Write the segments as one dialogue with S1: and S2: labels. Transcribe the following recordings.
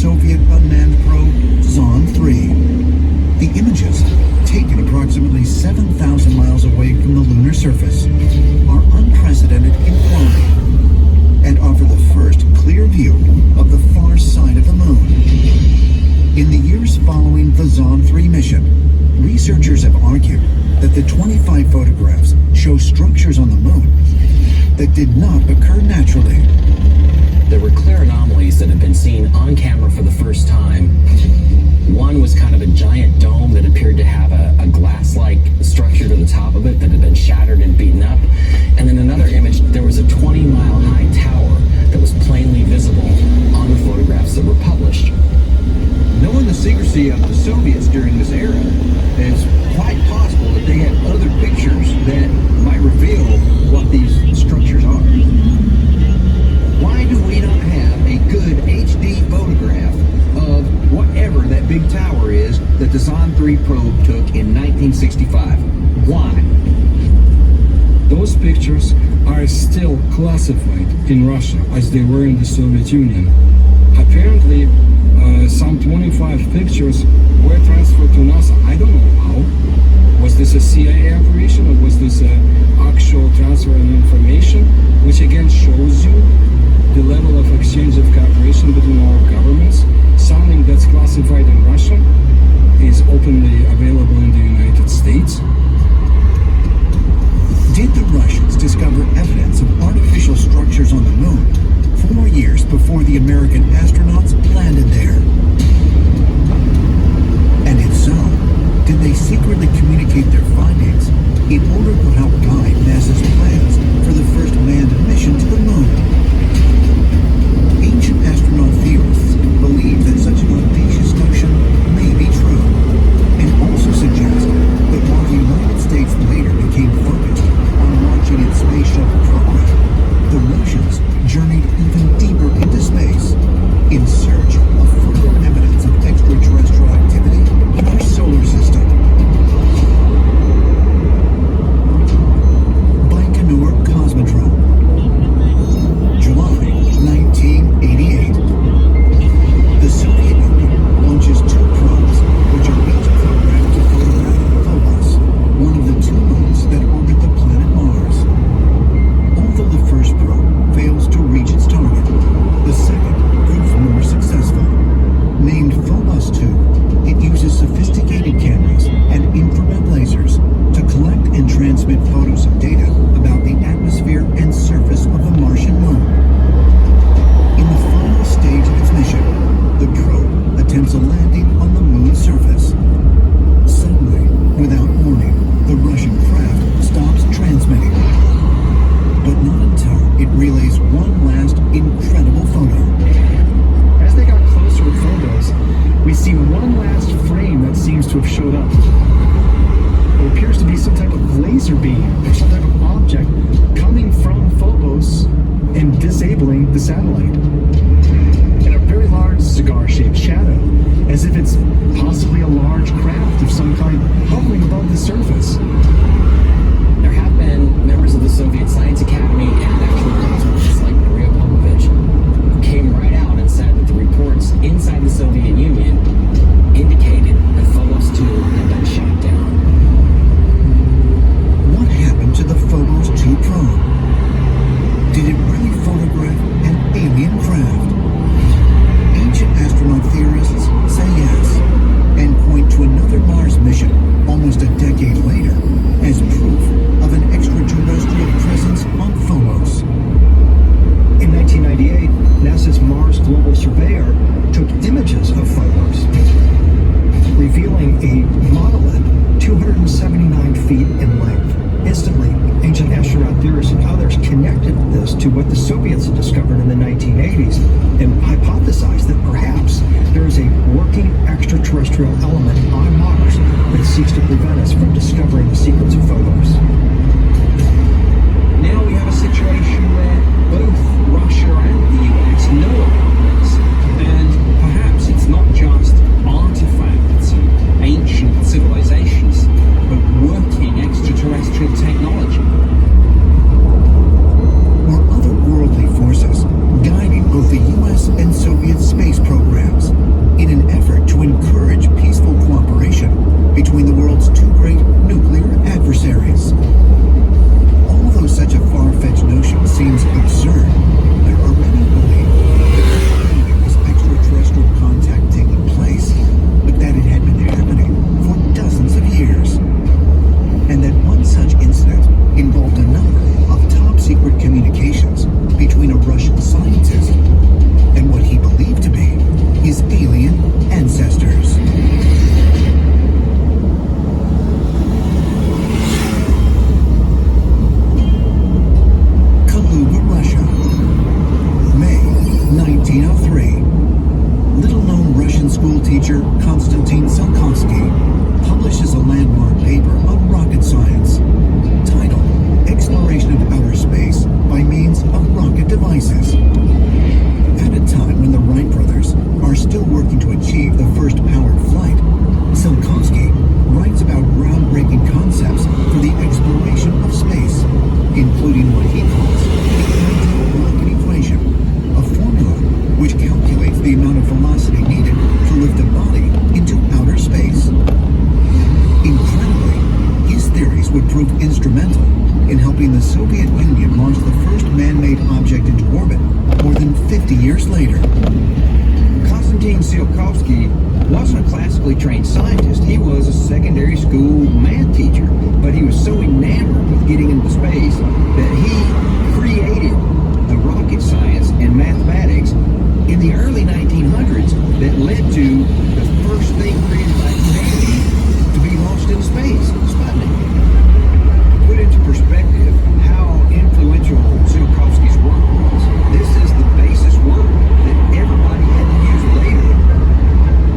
S1: Soviet unmanned probe Zond-3. The images, taken approximately 7,000 miles away from the lunar surface, are unprecedented in quality and offer the first clear view of the far side of the moon. In the years following the Zond-3 mission, researchers have argued that the 25 photographs show structures on the moon that did not occur naturally.
S2: There were clear anomalies that had been seen on camera for the first time. One was kind of a giant dome that appeared to have a glass-like structure to the top of it that had been shattered and beaten up. And then another image, there was a 20-mile-high tower that was plainly visible on the photographs that were published.
S3: Knowing the secrecy of the Soviets during this era, it's quite possible that they had other pictures that might reveal what these structures are. Why do we not have a good HD photograph of whatever that big tower is that the Zond-3 probe took in 1965? Why?
S4: Those pictures are still classified in Russia as they were in the Soviet Union. Apparently, some 25 pictures were transferred to NASA. I don't know how. Was this a CIA operation or was this an actual transfer of information? Which again shows you the level of exchange of cooperation between our governments. Something that's classified in Russia is openly available in the United States.
S1: Did the Russians discover evidence of artificial structures on the moon 4 years before the American astronauts landed there? And if so, did they secretly communicate their findings in order to help guide NASA's plans for the first manned mission to the moon? Ancient astronaut theorists believe that such an audacious notion may be true, and also suggest that while the United States later became focused on launching its space shuttle program, the Russians journeyed even deeper into space in search of further evidence of extraterrestrial activity in our solar system. Baikonur Cosmodrome, July 1988. The Soviet Union launches 2 probes, which are each programmed to photograph Phobos, one of the 2 moons that orbit the planet Mars. Although the first probe fails to reach its target, the second proves more successful. Named Phobos 2, it uses sophisticated cameras and infrared lasers to collect and transmit photos and data about the atmosphere and surface of the Martian moon. In the final stage of its mission, the probe attempts a landing on the moon's surface. Suddenly, without warning, the Russian craft stops transmitting. But not until it relays one last incredible photo.
S5: As they got closer with Phobos, we see one last frame that seems to have showed up. It appears to be some type of laser beam or some type of object coming from Phobos and disabling the satellite. And a very large cigar-shaped shadow, as if it's possibly a large craft of some kind hovering above the surface.
S2: There have been members of the Soviet Science Academy and actual cosmonauts like Maria Popovich who came right out and said that the reports inside the Soviet Union indicated that Phobos 2 had been shot down.
S1: What happened to the Phobos 2 probe? Did it really photograph an alien craft? Ancient astronaut theorists say yes, and point to another Mars mission almost a decade later as proof of an extraterrestrial presence on Phobos.
S5: In 1998, NASA's Mars Global Surveyor took images of Phobos, revealing a monolith 279 feet in length. Instantly, ancient astronaut theorists and others connected this to what the Soviets had discovered in the 1980s and hypothesized that perhaps there is a working extraterrestrial element on Mars that seeks to prevent us from discovering the secrets of Phobos.
S3: Now we have a situation where both Russia and the US know about this, and perhaps it's not just artifacts and ancient civilizations, but working extraterrestrial technology.
S1: Were otherworldly forces guiding both the US and Soviet space programs? teacher Konstantin Tsiolkovsky publishes a landmark paper on rocket science titled Exploration of Outer Space by Means of Rocket Devices. At a time when the Wright brothers are still working to achieve the first powered flight, Tsiolkovsky writes about groundbreaking concepts for the exploration of space, including what he calls the ideal rocket equation, a formula which calculates the amount of velocity needed to lift a body into outer space. Incredibly, his theories would prove instrumental in helping the Soviet Union launch the first man-made object into orbit more than 50 years later.
S3: Konstantin Tsiolkovsky wasn't a classically trained scientist. He was a secondary school math teacher, but he was so enamored with getting into space that he created the rocket science and mathematics in the early 1900s that led to the first thing created by humanity to be launched into space, Sputnik. To put into perspective how influential Tsiolkovsky's work was, this is the basis work that everybody had to use later.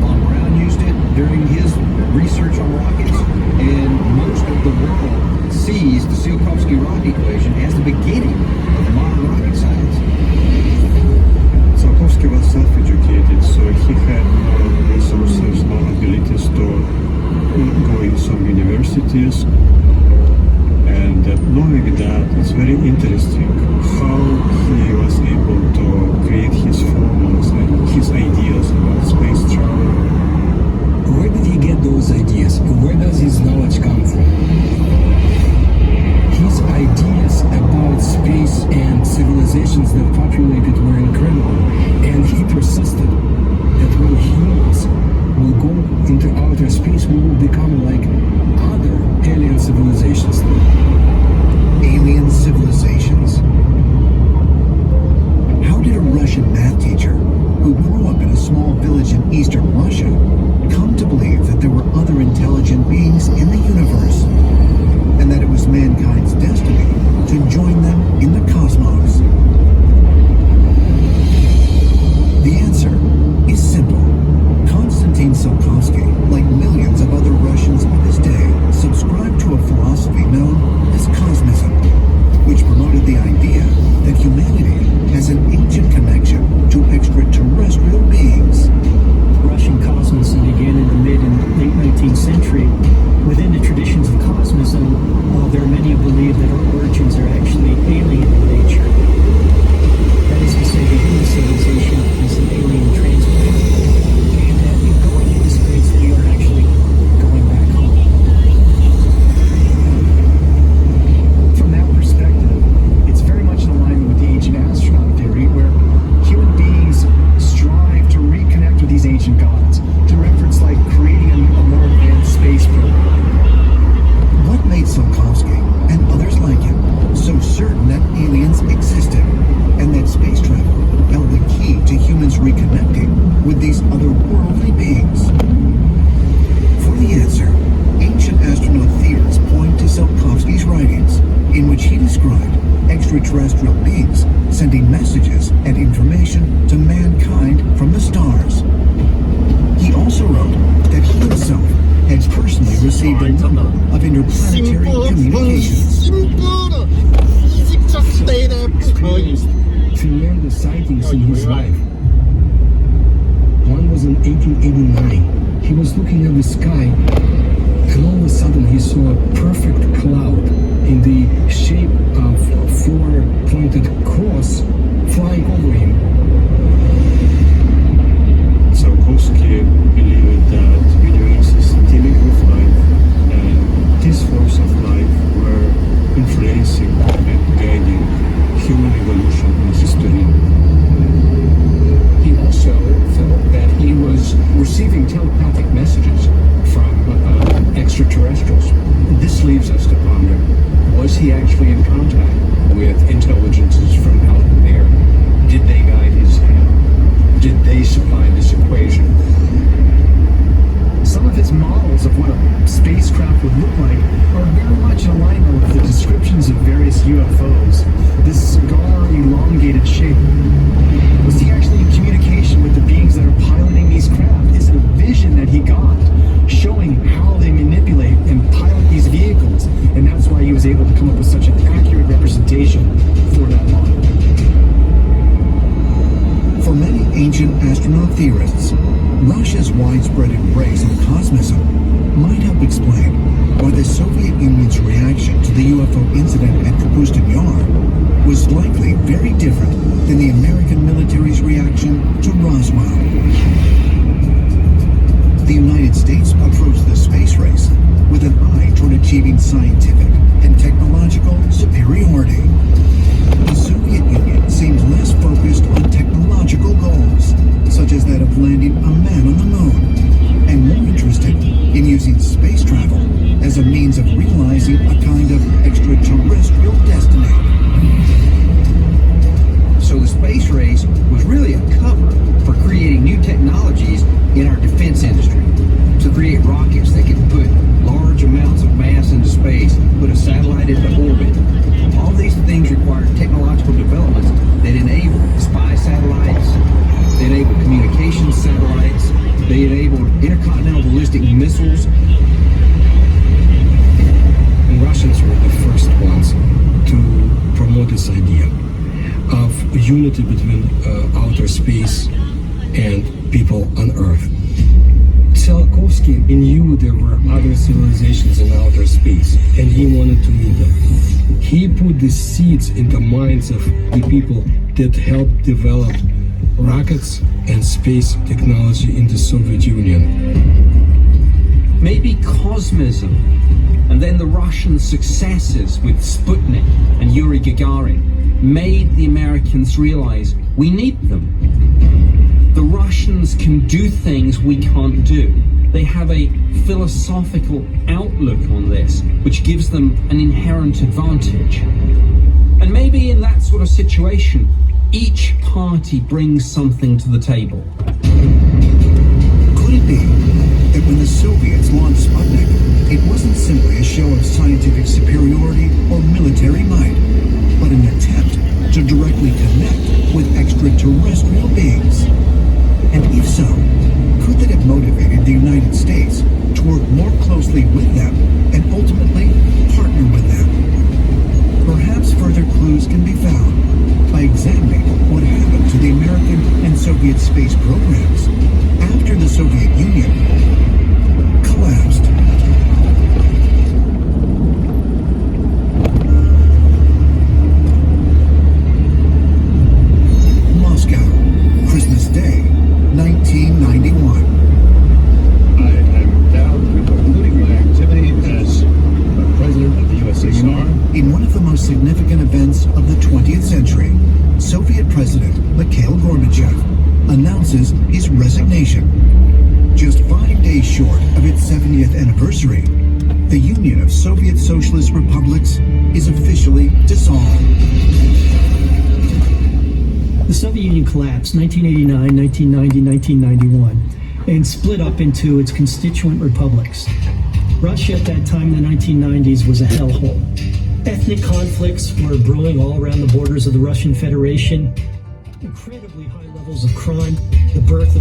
S3: Von Braun used it during his research on rockets, and most of the world sees the Tsiolkovsky rocket equation as the beginning of modern rocket science.
S6: Tsiolkovsky was self-educated, so he had no resources, no abilities to go in some universities. And knowing that, it's very interesting how he was able to create his formulas and his ideas about space travel.
S4: Where did he get those ideas? Where does his knowledge come from? His ideas about space and civilizations that populated were incredible, and he persisted that when humans will go into outer space, we will become like other alien civilizations.
S1: Alien civilizations? How did a Russian math teacher who grew up in a small village in eastern Russia come to believe that there were other intelligent beings in the universe, and that it was mankind's destiny to join them in the cosmos? The answer is simple. Konstantin Tsiolkovsky, like millions of other Russians of his day, subscribed to a philosophy known as cosmism, which promoted the idea that humanity has an ancient connection to extraterrestrial beings.
S7: Russian cosmosm began in the mid and late 19th century. Within the traditions of cosmism, there are many who believe that our origins are actually alien in nature. That is to say, the human civilization is an alien transplant, and that in going into space, we are actually going back home.
S5: From that perspective, it's very much in alignment with the ancient astronaut theory, where human beings strive to reconnect with these ancient gods, through efforts like creating a more advanced space program.
S1: What made Tsiolkovsky and others like him so certain that aliens existed, and that space travel held the key to humans reconnecting with these otherworldly beings? For the answer, ancient astronaut theorists point to Tsiolkovsky's writings, in which he described extraterrestrial beings sending messages and information to mankind from the stars. He also wrote that he himself had personally received a number of interplanetary communications.
S4: Experienced tremendous sightings in his life. One was in 1889. He was looking at the sky, and all of a sudden he saw a perfect cloud in the shape of a four-pointed cross flying over him.
S6: Tsiolkovsky believed that the universe is teeming with life, and this force of life were influencing and guiding human evolution and history.
S4: He also felt that he was receiving telepathic messages from extraterrestrials. This leaves us to ponder, was he actually in contact with intelligences from out there? Did they guide his
S1: theorists, Russia's widespread embrace of cosmism might help explain why the Soviet Union's reaction to the UFO incident at Kapustin Yar was likely very different than the American military's reaction to Roswell. The United States approached the space race with an eye toward achieving scientific and technological superiority. The Soviet Union seemed less focused on technological goals, such as that of landing a man on the moon, and more interested in using space travel as a means of realizing a kind of extraterrestrial destiny.
S3: So the space race was really a cover for creating new technologies in our defense industry, to create rockets that could put large amounts of mass into space, put a satellite into orbit. All these things required technological developments that enabled spy satellites, they enabled communications satellites, they enabled intercontinental ballistic missiles.
S4: And Russians were the first ones to promote this idea of unity between outer space and people on Earth. Tsiolkovsky knew there were other civilizations in outer space, and he wanted to meet them. He put the seeds in the minds of the people that helped develop rockets and space technology in the Soviet Union.
S8: Maybe cosmism, and then the Russian successes with Sputnik and Yuri Gagarin, made the Americans realize we need them. The Russians can do things we can't do. They have a philosophical outlook on this, which gives them an inherent advantage. And maybe in that sort of situation, each party brings something to the table.
S1: Could it be that when the Soviets launched Sputnik, it wasn't simply a show of scientific superiority or military might, but an attempt to directly connect with extraterrestrial beings? And if so, could that have motivated the United States to work more closely with them and ultimately partner with them? Perhaps further clues can be found by examining what happened to the American and Soviet space programs after the Soviet Union collapsed. Moscow, Christmas Day, 1991.
S6: I am down with concluding my activity as President of the USSR.
S1: In one of the most significant events of the 20th century, Soviet President Mikhail Gorbachev announces his resignation. Just 5 days short of its 70th anniversary, the Union of Soviet Socialist Republics is officially dissolved.
S7: The Soviet Union collapsed 1989, 1990, 1991, and split up into its constituent republics. Russia at that time in the 1990s was a hellhole. Ethnic conflicts were brewing all around the borders of the Russian Federation. Incredibly high levels of crime, the birth of